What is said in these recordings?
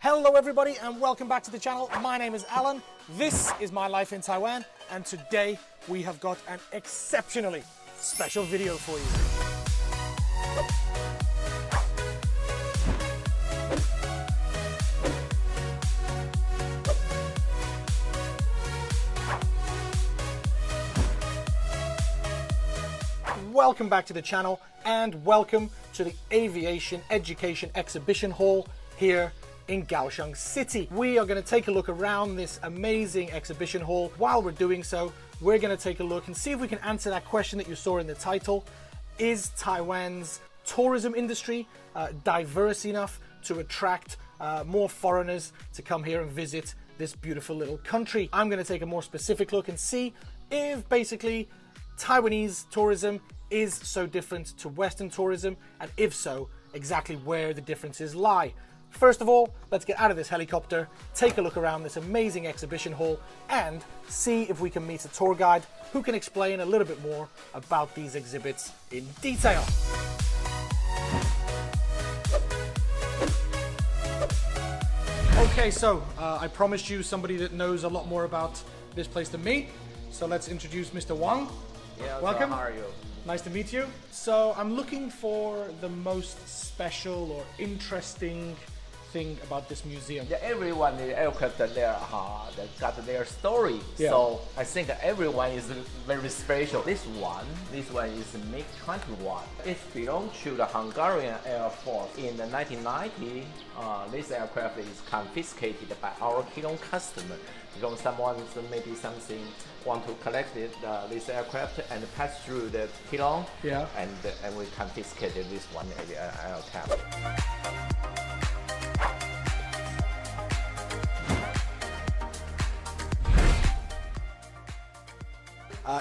Hello everybody and welcome back to the channel. My name is Alan. This is my life in Taiwan and today we have got an exceptionally special video for you. Welcome back to the channel and welcome to the Aviation Education Exhibition Hall here in Kaohsiung City. We are going to take a look around this amazing exhibition hall. While we're doing so, we're going to take a look and see if we can answer that question that you saw in the title. Is Taiwan's tourism industry diverse enough to attract more foreigners to come here and visit this beautiful little country? I'm going to take a more specific look and see if basically Taiwanese tourism is so different to Western tourism, and if so, exactly where the differences lie. First of all, let's get out of this helicopter, take a look around this amazing exhibition hall, and see if we can meet a tour guide who can explain a little bit more about these exhibits in detail. Okay, so I promised you somebody that knows a lot more about this place than me. So let's introduce Mr. Wang. Yeah, welcome. How are you? Nice to meet you. So I'm looking for the most special or interesting thing about this museum. Yeah, everyone in the aircraft there they got their story. Yeah. So I think everyone is very special. This one is MiG-21. It belongs to the Hungarian Air Force. In the 1990, this aircraft is confiscated by our Keelung customer because someone maybe something want to collect this aircraft and pass through the Keelung. Yeah. And we confiscated this one aircraft.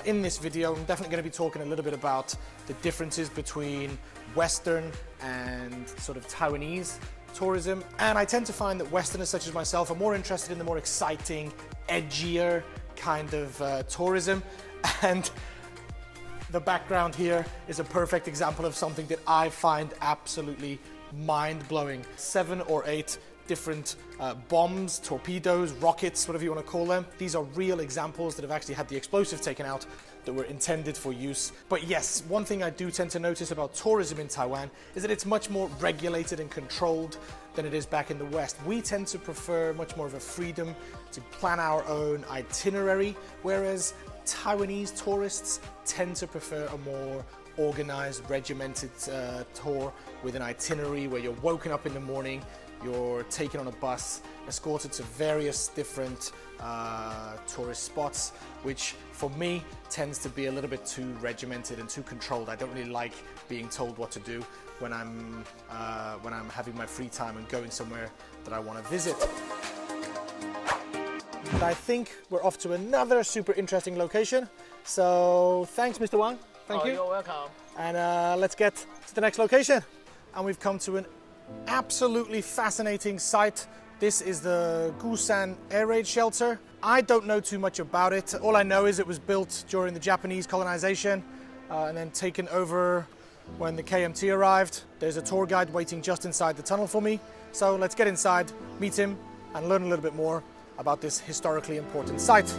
In this video, I'm definitely going to be talking a little bit about the differences between Western and sort of Taiwanese tourism. And I tend to find that Westerners such as myself are more interested in the more exciting, edgier kind of tourism. And the background here is a perfect example of something that I find absolutely mind-blowing. 7 or 8 different bombs, torpedoes, rockets, whatever you want to call them. These are real examples that have actually had the explosive taken out that were intended for use. But yes, one thing I do tend to notice about tourism in Taiwan is that it's much more regulated and controlled than it is back in the West. We tend to prefer much more of a freedom to plan our own itinerary, whereas Taiwanese tourists tend to prefer a more organized, regimented tour with an itinerary where you're woken up in the morning, you're taken on a bus, escorted to various different tourist spots, which for me tends to be a little bit too regimented and too controlled. I don't really like being told what to do when I'm having my free time and going somewhere that I want to visit. And I think we're off to another super interesting location. So thanks, Mr. Wang. Thank you. You're welcome. And let's get to the next location. And we've come to an absolutely fascinating site. This is the Gusan Air Raid Shelter. I don't know too much about it. All I know is it was built during the Japanese colonization and then taken over when the KMT arrived. There's a tour guide waiting just inside the tunnel for me. So let's get inside, meet him, and learn a little bit more about this historically important site.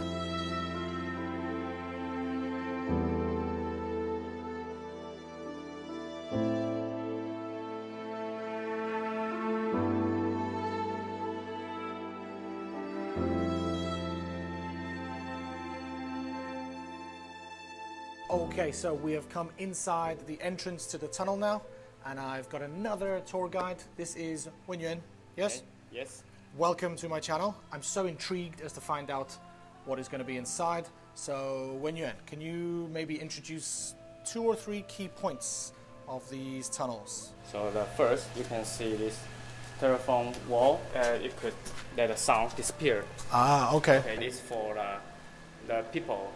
Okay, so we have come inside the entrance to the tunnel now, and I've got another tour guide. This is Wenyuan. Yes? Okay. Yes. Welcome to my channel. I'm so intrigued as to find out what is going to be inside. So, Wenyuan, can you maybe introduce 2 or 3 key points of these tunnels? So the first, you can see this styrofoam wall. It could let the sound disappear. Ah, okay. Okay, this for the people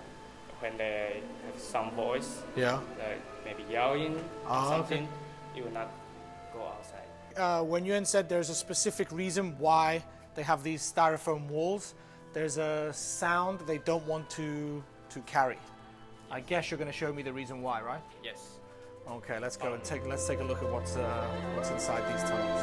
when they have some voice, Yeah. like maybe yelling or something, it will not go outside. Wenyuan said there's a specific reason why they have these styrofoam walls. There's a sound they don't want to carry. I guess you're going to show me the reason why, right? Yes. Okay, let's go and take a look at what's inside these tunnels.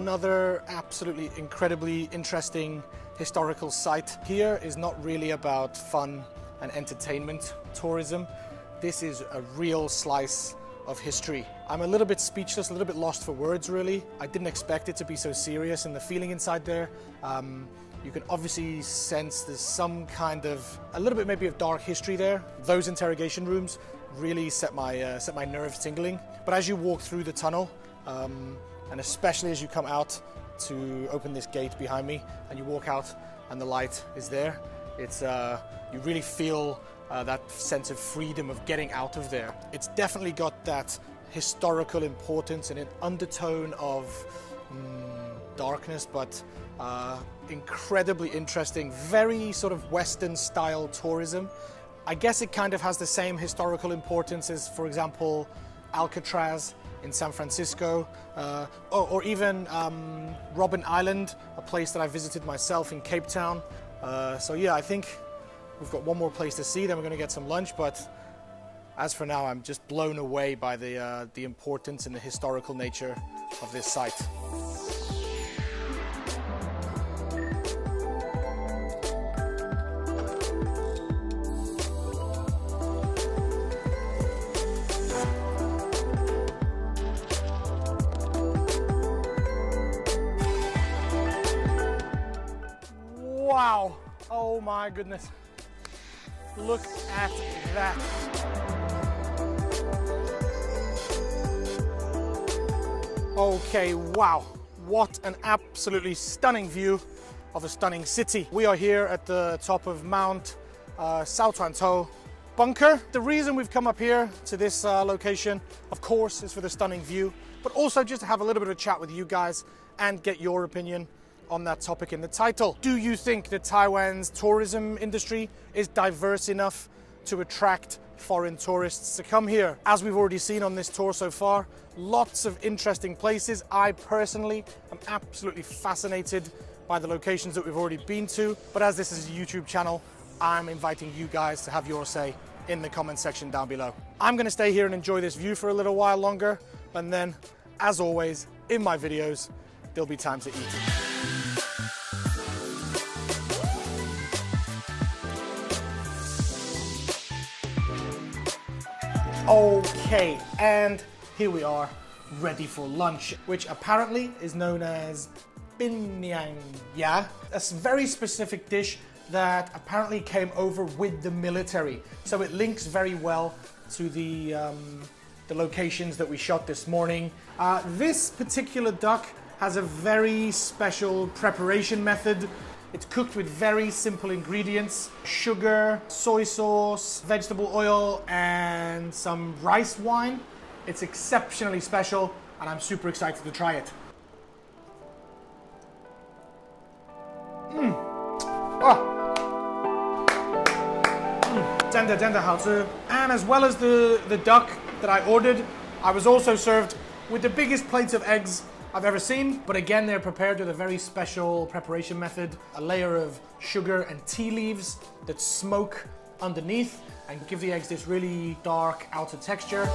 another absolutely incredibly interesting historical site. Here is not really about fun and entertainment tourism. This is a real slice of history. I'm a little bit speechless, a little bit lost for words really. I didn't expect it to be so serious, and the feeling inside there, you can obviously sense there's some kind of, a little bit maybe of dark history there. Those interrogation rooms really set my nerves tingling. But as you walk through the tunnel, and especially as you come out to open this gate behind me, and you walk out and the light is there, it's you really feel that sense of freedom of getting out of there. It's definitely got that historical importance and an undertone of darkness, but incredibly interesting, very sort of Western style tourism. I guess it kind of has the same historical importance as, for example, Alcatraz in San Francisco, or even Robben Island, a place that I visited myself in Cape Town. So yeah, I think we've got one more place to see, then we're going to get some lunch, but as for now, I'm just blown away by the importance and the historical nature of this site. Wow, oh my goodness. Look at that. Okay, wow. What an absolutely stunning view of a stunning city. We are here at the top of Mount Sao Toan To bunker. The reason we've come up here to this location, of course, is for the stunning view, but also just to have a little bit of a chat with you guys and get your opinion on that topic in the title. Do you think that Taiwan's tourism industry is diverse enough to attract foreign tourists to come here? As we've already seen on this tour so far, lots of interesting places. I personally am absolutely fascinated by the locations that we've already been to, but as this is a YouTube channel, I'm inviting you guys to have your say in the comment section down below. I'm gonna stay here and enjoy this view for a little while longer, and then, as always, in my videos, there'll be time to eat. Okay, and here we are, ready for lunch, which apparently is known as Binyang Ya, a very specific dish that apparently came over with the military. So it links very well to the locations that we shot this morning. This particular duck has a very special preparation method. It's cooked with very simple ingredients: sugar, soy sauce, vegetable oil, and some rice wine. It's exceptionally special, and I'm super excited to try it. And as well as the duck that I ordered, I was also served with the biggest plates of eggs I've ever seen, but again, they're prepared with a very special preparation method, a layer of sugar and tea leaves that smoke underneath and give the eggs this really dark outer texture.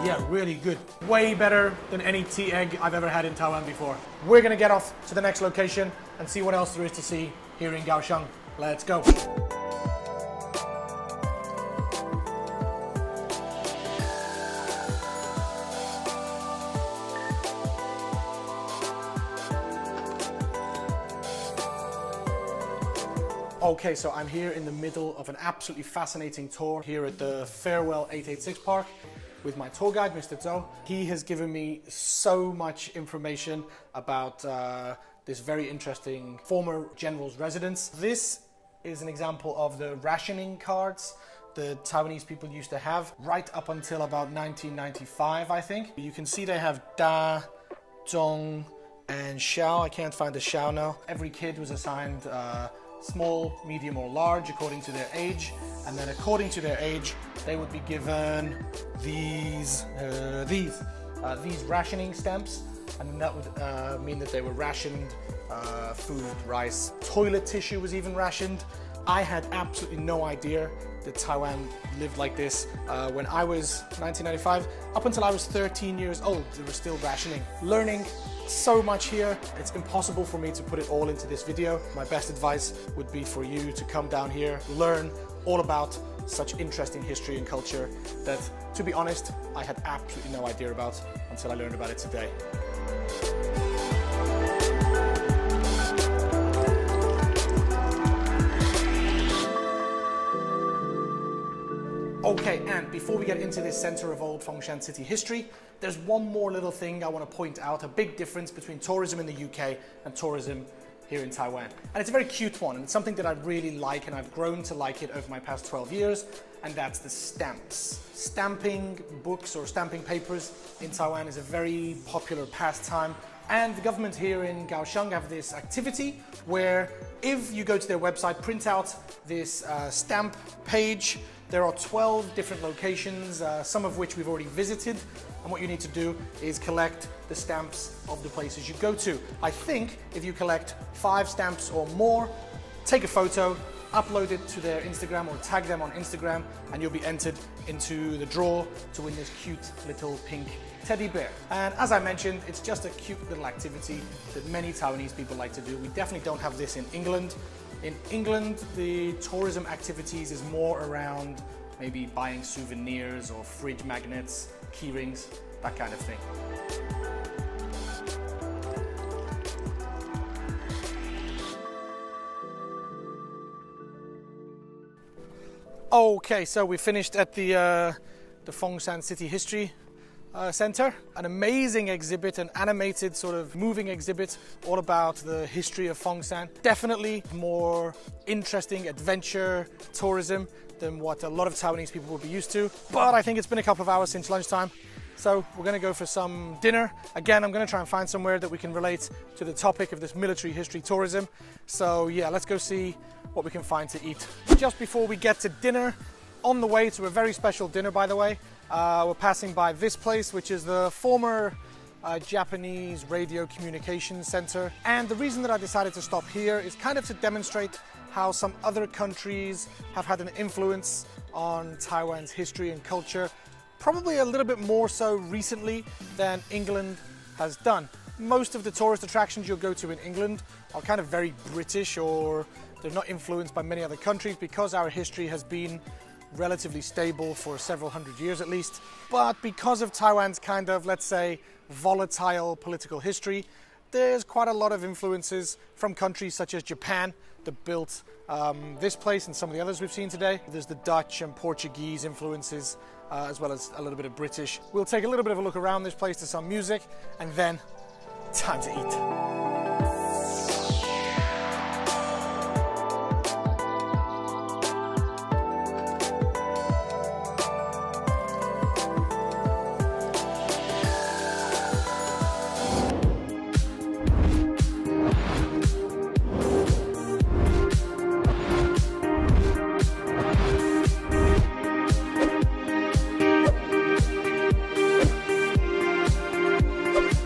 Yeah, really good. Way better than any tea egg I've ever had in Taiwan before. We're gonna get off to the next location and see what else there is to see here in Kaohsiung. Let's go. Okay, so I'm here in the middle of an absolutely fascinating tour here at the Farewell 886 Park with my tour guide, Mr. Zhou. He has given me so much information about this very interesting former general's residence. This is an example of the rationing cards the Taiwanese people used to have right up until about 1995, I think. You can see they have Da, Zhong, and Xiao. I can't find the Xiao now. Every kid was assigned small, medium, or large according to their age, and then according to their age they would be given these rationing stamps, and that would mean that they were rationed food, rice, toilet tissue was even rationed. I had absolutely no idea that Taiwan lived like this. When I was 1995, up until I was 13 years old, they were still rationing. Learning so much here, it's impossible for me to put it all into this video. My best advice would be for you to come down here, learn all about such interesting history and culture that, to be honest, I had absolutely no idea about until I learned about it today. Okay, and before we get into this center of old Fengshan City history, there's one more little thing I want to point out, a big difference between tourism in the UK and tourism here in Taiwan. And it's a very cute one, and it's something that I really like, and I've grown to like it over my past 12 years, and that's the stamps. Stamping books or stamping papers in Taiwan is a very popular pastime, and the government here in Kaohsiung have this activity where if you go to their website, print out this stamp page. There are 12 different locations, some of which we've already visited, and what you need to do is collect the stamps of the places you go to. I think if you collect 5 stamps or more, take a photo, upload it to their Instagram or tag them on Instagram, and you'll be entered into the draw to win this cute little pink teddy bear. And as I mentioned, it's just a cute little activity that many Taiwanese people like to do. We definitely don't have this in England. In England, the tourism activities is more around maybe buying souvenirs or fridge magnets, key rings, that kind of thing. Okay, so we finished at the Fengshan City History Center, an amazing exhibit, an animated sort of moving exhibit all about the history of Fengshan. Definitely more interesting adventure tourism than what a lot of Taiwanese people would be used to. But I think it's been a couple of hours since lunchtime, so we're going to go for some dinner. Again, I'm going to try and find somewhere that we can relate to the topic of this military history tourism. So yeah, let's go see what we can find to eat. Just before we get to dinner, on the way to a very special dinner, by the way, we're passing by this place, which is the former Japanese Radio Communications Center. And the reason that I decided to stop here is kind of to demonstrate how some other countries have had an influence on Taiwan's history and culture, probably a little bit more so recently than England has done. Most of the tourist attractions you'll go to in England are kind of very British, or they're not influenced by many other countries because our history has been relatively stable for several hundred years at least. But because of Taiwan's kind of, let's say, volatile political history, there's quite a lot of influences from countries such as Japan that built this place and some of the others we've seen today. There's the Dutch and Portuguese influences, as well as a little bit of British. We'll take a little bit of a look around this place to some music, and then time to eat.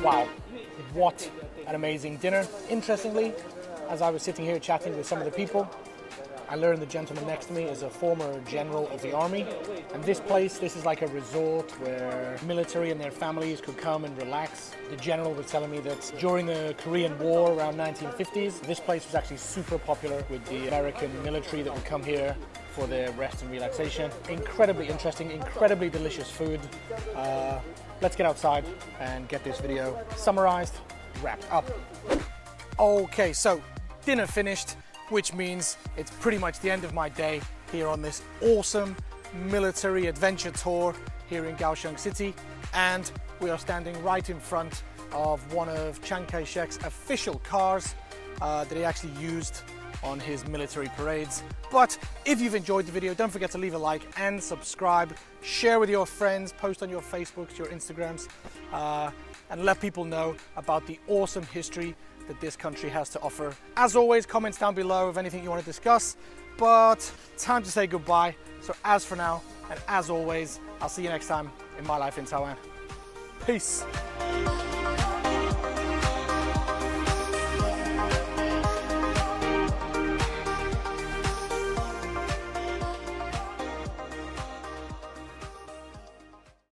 Wow, what an amazing dinner. Interestingly, as I was sitting here chatting with some of the people, I learned the gentleman next to me is a former general of the army. And this place, this is like a resort where military and their families could come and relax. The general was telling me that during the Korean War around 1950s, this place was actually super popular with the American military that would come here for their rest and relaxation. Incredibly interesting, incredibly delicious food. Let's get outside and get this video summarized, wrapped up. Okay, so dinner finished, which means it's pretty much the end of my day here on this awesome military adventure tour here in Kaohsiung City. And we are standing right in front of one of Chiang Kai-shek's official cars that he actually used on his military parades. But if you've enjoyed the video, don't forget to leave a like and subscribe, share with your friends, post on your Facebooks, your Instagrams, and let people know about the awesome history that this country has to offer. As always, comments down below of anything you want to discuss, but time to say goodbye. So as for now, and as always, I'll see you next time in My Life in Taiwan. Peace.